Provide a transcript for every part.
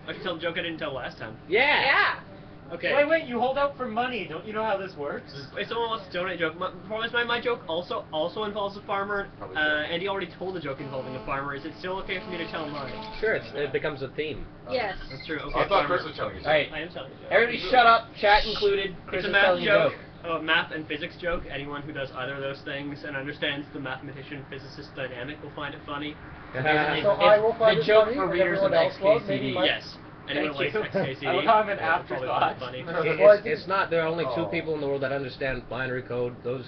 I should tell the joke I didn't tell last time. Yeah. Okay. Wait, you hold out for money. Don't you know how this works? If someone wants to donate a joke, my joke also involves a farmer. Andy already told a joke involving a farmer. Is it still okay for me to tell mine? Sure, it becomes a theme. Yes. That's true. Okay, I thought Chris was telling you. Alright. I am telling you a joke. Everybody shut up, chat included. Chris It's a is math telling you a joke. joke. A math and physics joke. Anyone who does either of those things and understands the mathematician-physicist dynamic will find it funny. So I will find the it joke funny, for and readers of everyone else will. Maybe XKCD. Mike- Yes. Anyone who likes Thank you. XKCD. I love how I'm an will probably afterthought. find it funny. It's not. There are only two people in the world that understand binary code. Those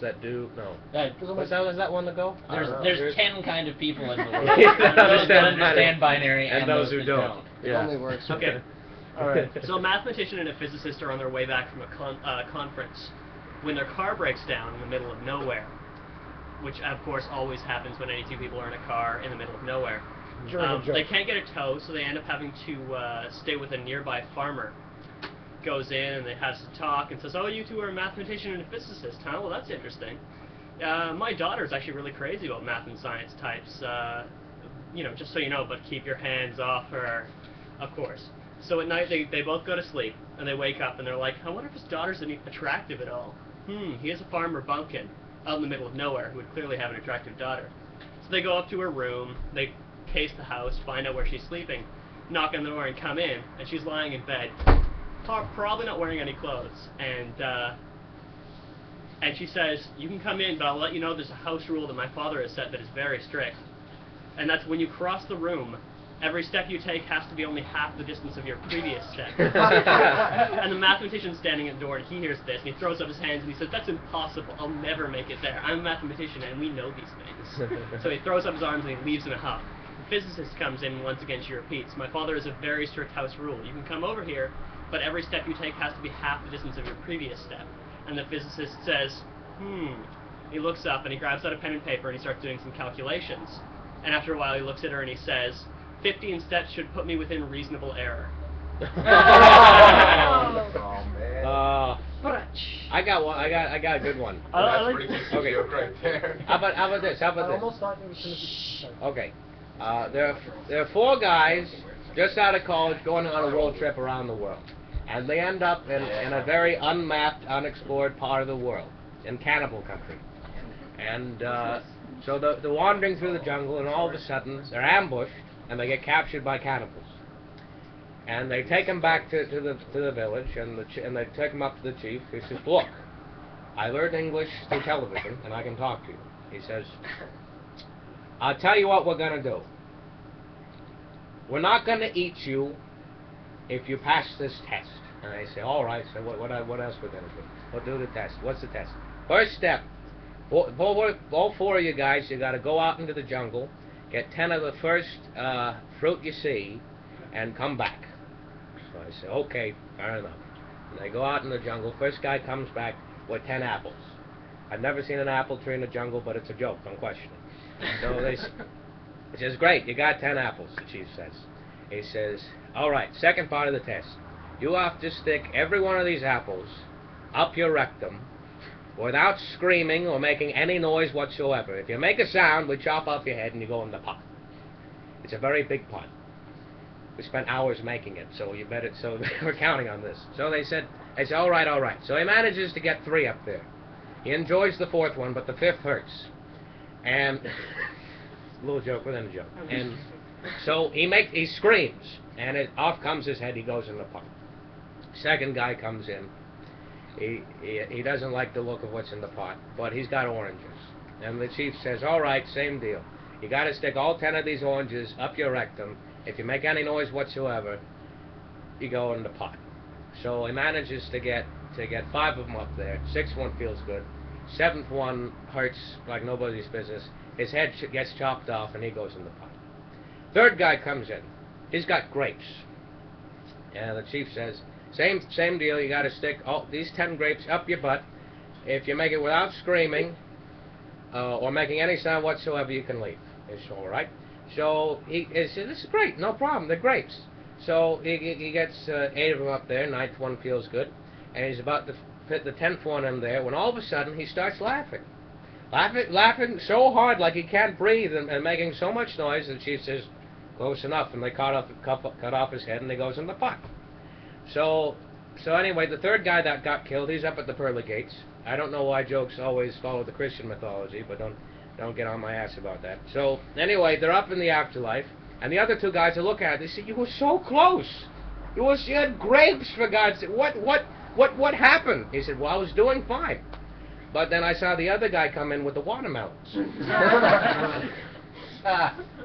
that do. No. Was that one to go? There's 10 kind of people in the world. That Those that understand binary and those who that don't. It only works. Okay. Alright. So a mathematician and a physicist are on their way back from a conference when their car breaks down in the middle of nowhere, which of course always happens when any two people are in a car in the middle of nowhere. They can't get a tow, so they end up having to stay with a nearby farmer. Goes in and they have some talk and says, "Oh, you two are a mathematician and a physicist, huh? Well, that's interesting. My daughter's actually really crazy about math and science types. Just so you know, but keep your hands off her, of course." So at night they both go to sleep and they wake up and they're like, "I wonder if his daughter's attractive at all. He is a farmer bumpkin out in the middle of nowhere who would clearly have an attractive daughter." So they go up to her room, they case the house, find out where she's sleeping, knock on the door and come in, and she's lying in bed, probably not wearing any clothes, and she says, "You can come in, but I'll let you know there's a house rule that my father has set that is very strict, and that's when you cross the room, every step you take has to be only half the distance of your previous step." And the mathematician's standing at the door, and he hears this, and he throws up his hands, and he says, "That's impossible. I'll never make it there. I'm a mathematician, and we know these things." So he throws up his arms, and he leaves in a huff. The physicist comes in, and once again she repeats, "My father has a very strict house rule. You can come over here, but every step you take has to be half the distance of your previous step." And the physicist says, He looks up, and he grabs out a pen and paper, and he starts doing some calculations. And after a while, he looks at her, and he says, 15 steps should put me within reasonable error." Oh man. I got one. I got a good one. That's a pretty good joke right there. How about this? I almost thought it was going to be... Okay. There are four guys just out of college going on a world trip around the world. And they end up in a very unmapped, unexplored part of the world, in cannibal country. And so they're wandering through the jungle, and all of a sudden they're ambushed, and they get captured by cannibals. And they take them back to the village, and they take them up to the chief. He says, "Look, I learned English through television, and I can talk to you." He says, "I'll tell you what we're going to do. We're not going to eat you if you pass this test." And they say, "All right." So what else we're going to do? We'll do the test. What's the test? First step, all four of you guys, you got to go out into the jungle, get 10 of the first fruit you see, and come back. So I say, "Okay, fair enough." And they go out in the jungle. First guy comes back with 10 apples. I've never seen an apple tree in the jungle, but it's a joke, don't question it. So he says, "Great, you got 10 apples," the chief says. He says, "All right, second part of the test. You have to stick every one of these apples up your rectum without screaming or making any noise whatsoever. If you make a sound, we chop off your head and you go in the pot." It's a very big pot. We spent hours making it, so you bet it. So we're counting on this. So they said, "All right, all right." So he manages to get 3 up there. He enjoys the 4th one, but the 5th hurts. And a little joke within a joke. And so he screams, and off comes his head. He goes in the pot. Second guy comes in. He doesn't like the look of what's in the pot, but he's got oranges. And the chief says, "All right, same deal. You got to stick all 10 of these oranges up your rectum. If you make any noise whatsoever, you go in the pot." So he manages to get 5 of them up there. 6th one feels good. 7th one hurts like nobody's business. His head gets chopped off, and he goes in the pot. 3rd guy comes in. He's got grapes. And the chief says, same deal. You got to stick all these 10 grapes up your butt. If you make it without screaming or making any sound whatsoever, you can leave. It's all right. So he said, "This is great. No problem. They're grapes." So he gets 8 of them up there. 9th one feels good. And he's about to put the 10th one in there when all of a sudden he starts laughing. Laughing so hard like he can't breathe and making so much noise that the chief says, Close enough, and they cut off his head, and he goes in the pot. So anyway, the third guy that got killed, he's up at the pearly gates. I don't know why jokes always follow the Christian mythology, but don't get on my ass about that. So anyway, they're up in the afterlife, and the other two guys are looking at it. They say, "You were so close. You had grapes, for God's sake. What happened?" He said, "Well, I was doing fine, but then I saw the other guy come in with the watermelons."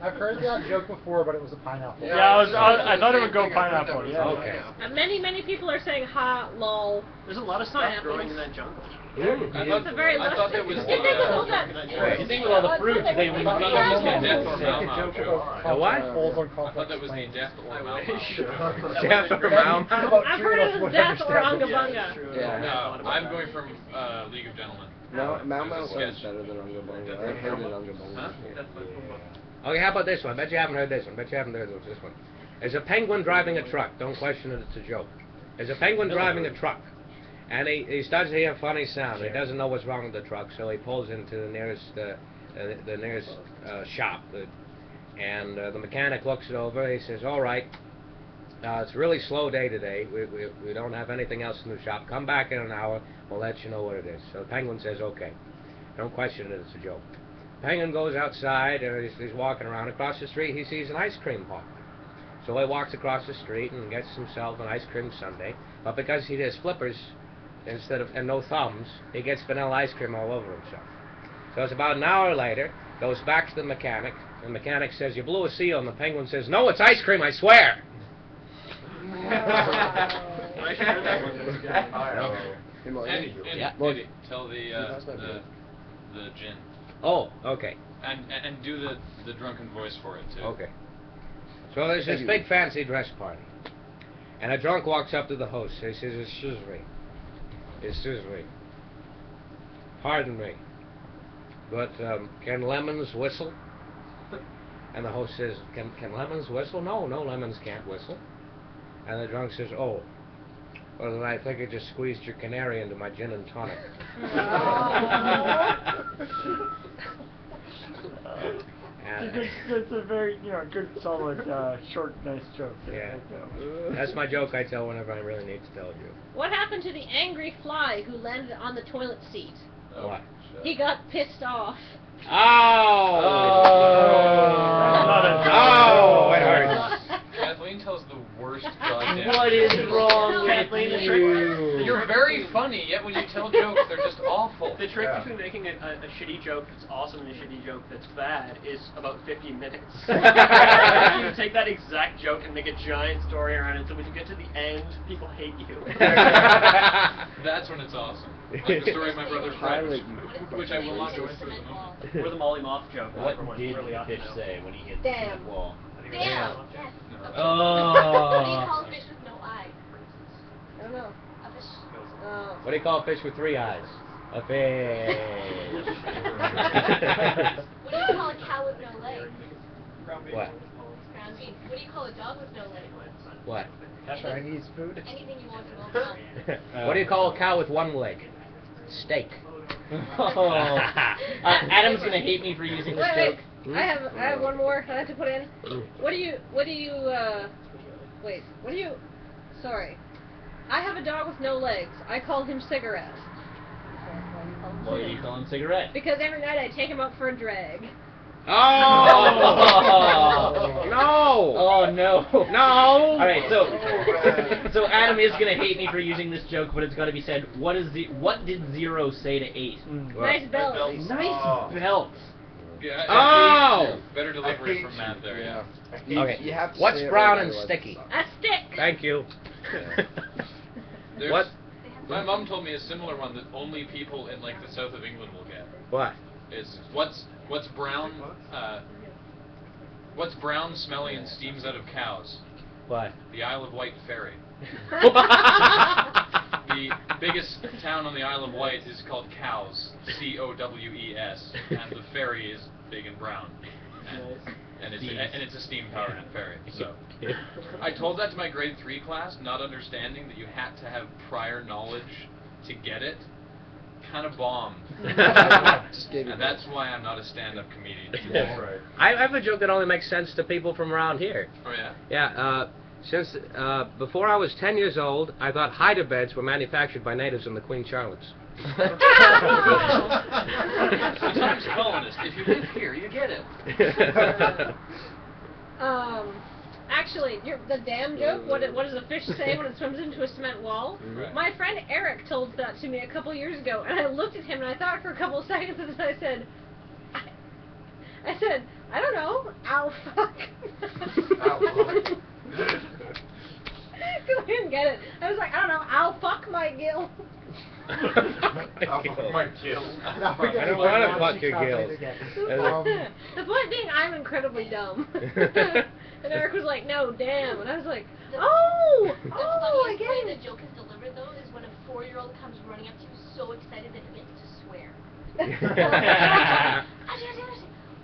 I've heard that joke before, but it was a pineapple. Yeah, I thought it would go pineapple. Yeah. Okay. Many people are saying ha, lol. There's a lot of stuff growing in that jungle. It's a very I thought that was You think with all the fruit, they would be death or Make a Mau joke Mau about The what? holes on I complex thought that was the planes. death or Mau Mau. Death or Mau Mau? About I've three heard of us it as would death or understand. Unga Yeah. No, I'm going from League of Gentlemen. Mau Mau There's a sounds sketch. better than Unga Bunga. I've heard it Unga Bunga. Huh? Okay, how about this one? Bet you haven't heard this one. Bet you haven't heard this one. There's a penguin driving a truck. Don't question it, it's a joke. There's a penguin driving a truck. And he starts to hear a funny sound. He doesn't know what's wrong with the truck, so he pulls into the nearest shop. And the mechanic looks it over. He says, "All right, it's a really slow day today. We don't have anything else in the shop. Come back in an hour. We'll let you know what it is." So the penguin says, "Okay." Don't question it, it's a joke. Penguin goes outside, and he's walking around. Across the street, he sees an ice cream parlor. So he walks across the street and gets himself an ice cream sundae. But because he has flippers and no thumbs, he gets vanilla ice cream all over himself. So it's about an hour later, goes back to the mechanic. The mechanic says, "You blew a seal," and the penguin says, "No, it's ice cream, I swear." I should heard that one. Eddie, tell the gin. Oh, okay. And do the drunken voice for it, too. Okay. So there's this big fancy dress party. And a drunk walks up to the host. He says, Excuse me. Pardon me. But can lemons whistle?" And the host says, Can lemons whistle? No, lemons can't whistle. And the drunk says, "Oh, well then I think I just squeezed your canary into my gin and tonic." It's a very, good, solid, short, nice joke. Yeah. That's my joke I tell whenever I really need to tell a joke. What happened to the angry fly who landed on the toilet seat? What? He got pissed off. Oh! Oh, it hurts. Kathleen tells the worst goddamn. What is wrong with Kathleen, the you? trick- You're very funny, yet when you tell jokes, they're just awful. The trick between making a shitty joke that's awesome and a shitty joke that's bad is about 15 minutes. You take that exact joke and make a giant story around it, so when you get to the end, people hate you. That's when it's awesome. Like the story of my brother Fred, which I will not go into at the moment. Or the Molly Moth joke. What everyone did really the ought to fish know. say when he hit Damn. the wall? Damn. Oh. What do you call a fish with no eye? I don't know. A fish. What do you call a fish with 3 eyes? A fish. What do you call a cow with no legs? What? Ground beef. What do you call a dog with no legs? What? Chinese food. Anything you want to know. What do you call a cow with 1 leg? Steak. Oh. Adam's gonna hate me for using this Wait. joke. I have one more I have to put in. Sorry. I have a dog with no legs. I call him Cigarette. Why do you call him Cigarette? Because every night I take him out for a drag. Oh! No! Oh no! No! All right, so Adam is gonna hate me for using this joke, but it's got to be said. What did 0 say to 8? Nice belt. Nice belt. Yeah, Oh! Better delivery from Matt there, yeah. Okay. You have to What's say it brown right, and otherwise sticky? it sucks. A stick. Thank you. There's- What? My mom told me a similar one that only people in like the south of England will get. What? Is what's brown? What's brown, smelly, and steams out of cows? What? The Isle of Wight ferry. The biggest town on the Isle of Wight is called Cowes, C-O-W-E-S, and the ferry is big and brown, and it's a steam-powered ferry. So, I told that to my grade 3 class, not understanding that you had to have prior knowledge to get it. kind of bombed. Just gave you And that's why I'm not a stand-up comedian. That's right. I have a joke that only makes sense to people from around here. Oh yeah? Yeah, since before I was 10 years old, I thought Hyder beds were manufactured by natives in the Queen Charlottes. Sometimes colonists, if you live here, you get it. Actually, the dam joke, what does a fish say when it swims into a cement wall? Right. My friend Eric told that to me a couple years ago, and I looked at him and I thought for a couple of seconds and then I said, I don't know, ow fuck. Because I didn't get it. I was like, I don't know, ow fuck my gill. I don't want to fuck your gills. The point being, I'm incredibly dumb. And Eric was like, no, damn. And I was like, oh, I funniest get way it. the joke is delivered, though, is when a 4-year-old comes running up to you so excited that he gets to swear.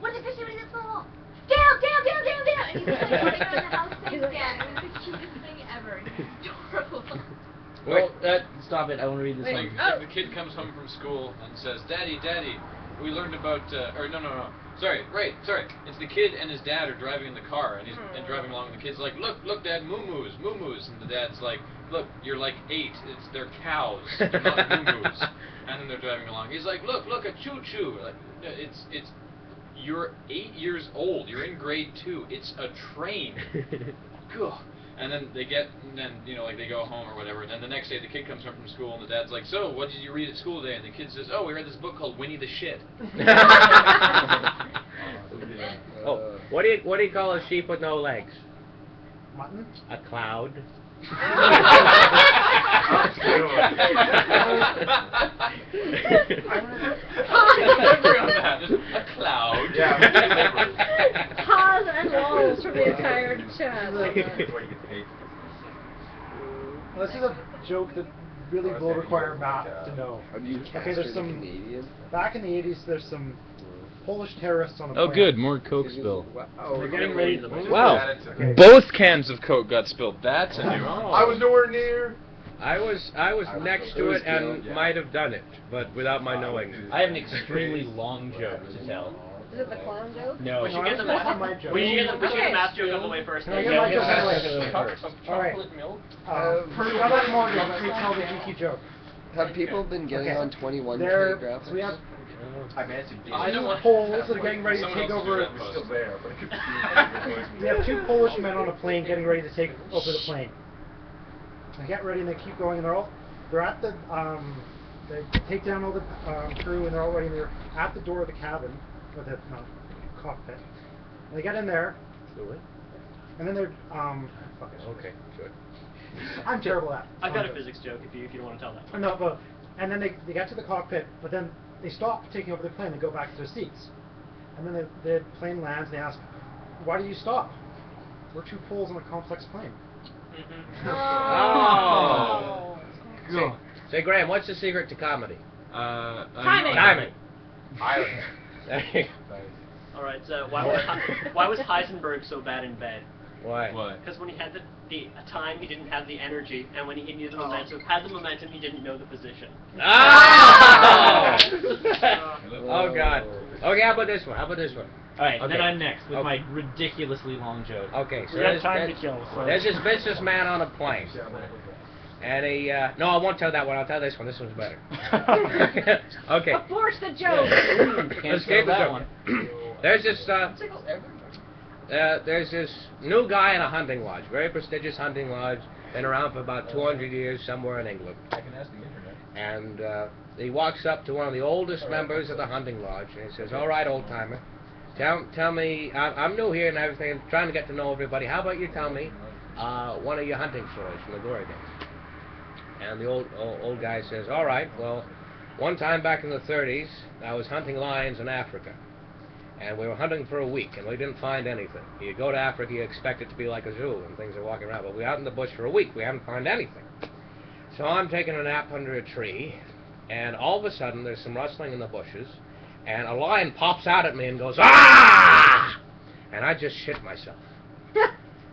What is this doing this little? Damn! And he's like running around the house saying damn. It was the cutest thing ever. It's adorable. Well, stop it. I want to read this Like, one. the kid comes home from school and says, Daddy, we learned about, no. Sorry. It's the kid and his dad are driving in the car, and he's driving along, and the kid's like, look, Dad, moo-moos. And the dad's like, look, you're like 8. They're cows, they're not moo-moos. And then they're driving along. He's like, look, a choo-choo. Like, you're 8 years old. You're in grade 2. It's a train. Gah. And then they go home or whatever, and then the next day the kid comes home from school and the dad's like, so, what did you read at school today? And the kid says, oh, we read this book called Winnie the Shit. Oh, what do you call a sheep with no legs? Mutton? A cloud. A cloud. Pause and walls from the entire chat. Well, this is a joke that really will require Matt to know. Have you Okay, there's some Canadian? back in the 80s. There's some Polish terrorists on a Oh, plane. good, more Coke spill. They're getting ready to. Wow, Okay. both cans of Coke got spilled. That's a new one. I was nowhere near. I was next to it and might have done it, but without my knowing. I have an extremely long joke to tell. Is it the clown joke? No. We should get the math joke out of the way first. Can I get my joke out of the way? first. All right. First, how about more jokes? Let me tell the geeky joke. Have people been getting Okay. on 21K There, graphics? so we have I don't want- Poles that are getting ready to Someone take else over. do that post. We have 2 Polish men on a plane getting ready to take over the plane. They get ready and they keep going, and they're at the they take down all the crew, and they're all ready. And they're at the door of the cabin or the cockpit. And they get in there, and then they're fuck it. Okay, good. I'm terrible at. I've got a physics joke if you don't want to tell that one. No, but and then they get to the cockpit, but then they stop taking over the plane and go back to their seats. And then the plane lands and they ask, "Why do you stop? We're 2 poles on a complex plane." Oh. Say, Graham, what's the secret to comedy? Timing. Timing. All right, so why was Heisenberg so bad in bed? Why? Because when he had the time, he didn't have the energy, and when he needed the momentum, had the momentum, he didn't know the position. Oh! Oh God. Okay, how about this one? Alright, Okay. then I'm next with Okay. my ridiculously long joke. Okay, so We got time to kill. So. there's this businessman on a plane. And he, no, I won't tell that one, I'll tell this one. This one's better. Okay. Force the joke. Can't Escape spell that the one. There's this new guy in a hunting lodge, very prestigious hunting lodge, been around for about 200 years somewhere in England. I can ask the internet. And he walks up to one of the oldest members of the hunting lodge, and he says, "All right, old timer, tell me, I'm new here and everything, I'm trying to get to know everybody. How about you tell me one of your hunting stories from the glory days?" And the old guy says, "All right, well, one time back in the 30s, I was hunting lions in Africa. And we were hunting for a week, and we didn't find anything. You go to Africa, you expect it to be like a zoo, and things are walking around. But we were out in the bush for a week. We haven't found anything. So I'm taking a nap under a tree, and all of a sudden, there's some rustling in the bushes, and a lion pops out at me and goes, "Ah!" And I just shit myself.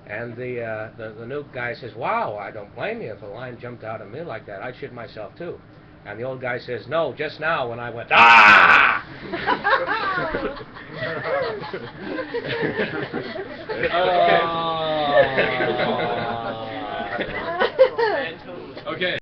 And the new guy says, "Wow, I don't blame you. If a lion jumped out at me like that, I'd shit myself too." And the old guy says, no, just now when I went, ah! Okay.